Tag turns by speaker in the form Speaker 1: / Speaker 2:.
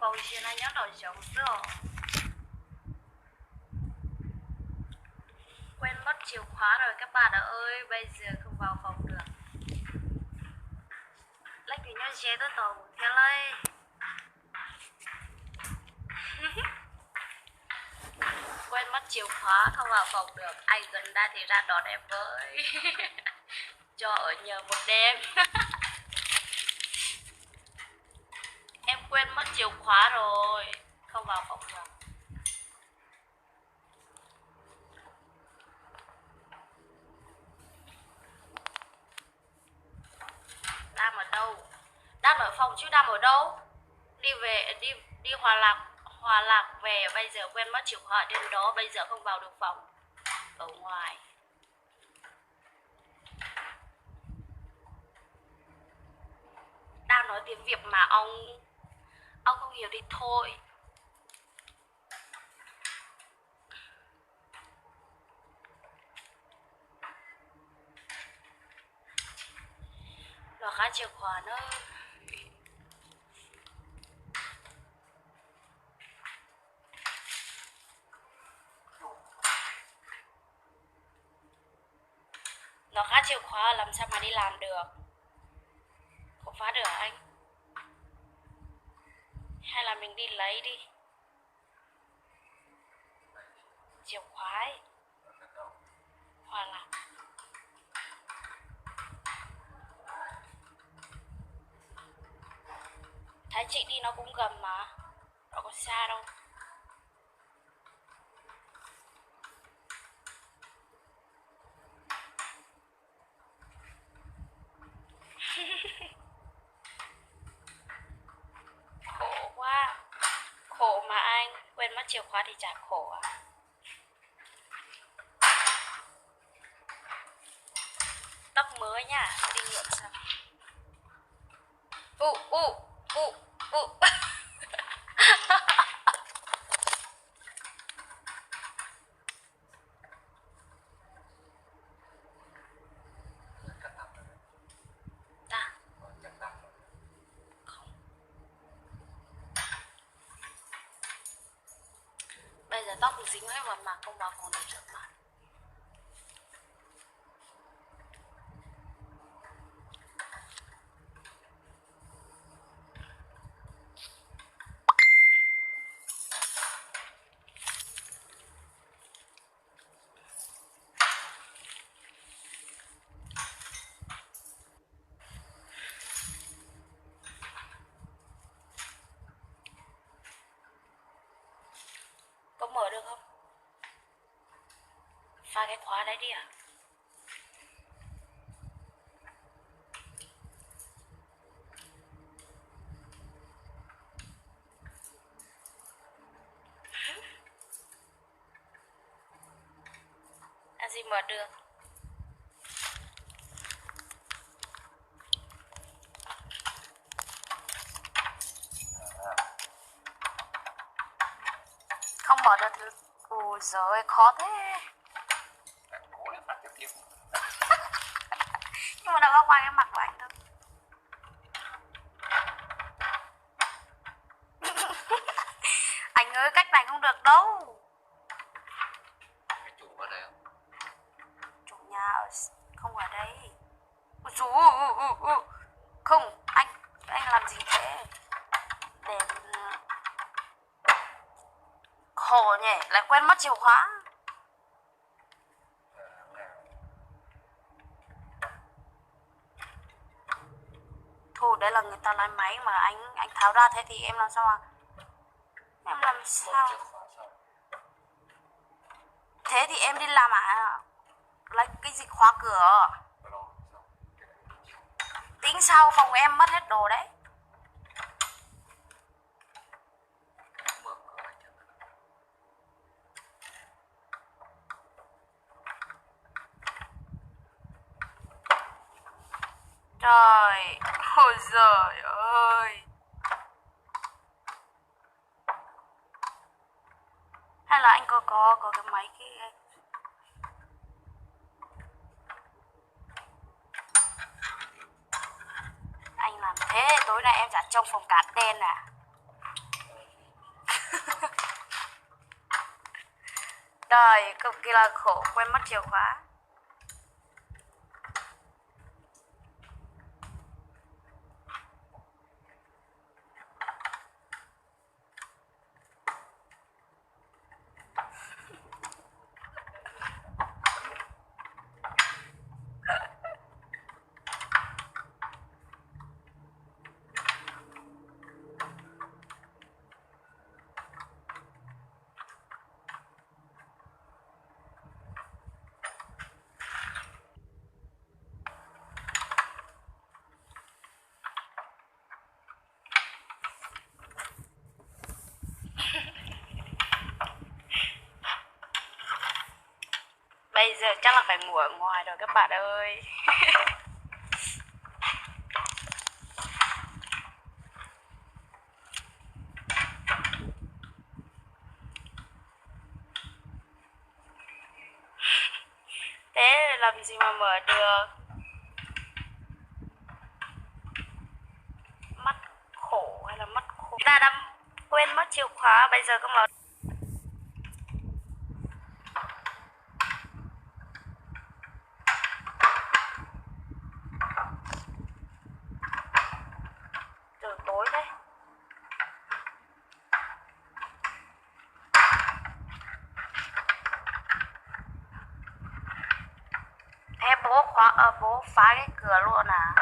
Speaker 1: phòng trên anh nhớ đổi chống rồi. Quên mất chìa khóa rồi các bạn ơi, bây giờ không vào phòng được. Lấy cái nhớ chế tới tổ theo lấy. Quên mất chìa khóa không vào phòng được. Anh gần đây thì ra đón em với. Cho ở nhờ một đêm. Em quên mất chìa khóa rồi, không vào phòng được. Đang ở đâu? Đang ở phòng chứ đang ở đâu? Đi Hòa Lạc về, bây giờ quên mất chìa khóa trên đó, bây giờ không vào được phòng. Ở ngoài. Đang nói tiếng Việt mà ông không hiểu thì thôi. Nó khá chìa khóa nữa. Nó khá chìa khóa làm sao mà đi làm được. Không phá được anh. Hay là mình đi lấy đi. Chìa khóa ấy. Hòa Lạc. Thấy chị đi nó cũng gần mà. Nó có xa đâu. Khổ quá. Khổ mà anh. Quên mất chìa khóa thì chả khổ à. Tóc mới nha. Đi nhuộm xong. Bây giờ tóc dính hết vào mặt, không vào phòng để rửa mặt. Có mở được không? Pha cái khóa đấy đi à? Làm gì mở được? Không mở được thì... Ôi giời, khó thế. Nhưng mà đâu có qua cái mặt của anh đâu. Anh ơi, cách này không được đâu.
Speaker 2: Cái chủ ở đây không?
Speaker 1: Chủ nhà không ở đây. Không, anh làm gì thế? Để... Khổ nhỉ, lại quên mất chìa khóa. Thôi, đấy là người ta lái máy mà anh tháo ra thế thì em làm sao mà... Em làm sao? Thế thì em đi làm à? Lấy cái gì khóa cửa? Tính sau, phòng em mất hết đồ đấy. Trời, ôi giời ơi. Hay là anh có cái máy kia. Anh làm thế, tối nay em trả trong phòng cát đen à? Trời, cực kỳ là khổ, quên mất chìa khóa. Bây giờ chắc là phải ngủ ở ngoài rồi các bạn ơi. Thế làm gì mà mở được. Mắt khổ hay là mắt khổ. Ta đã quên mất chìa khóa, bây giờ có mở. Trời tối đấy. Thế bố khóa bố phá cái cửa luôn à?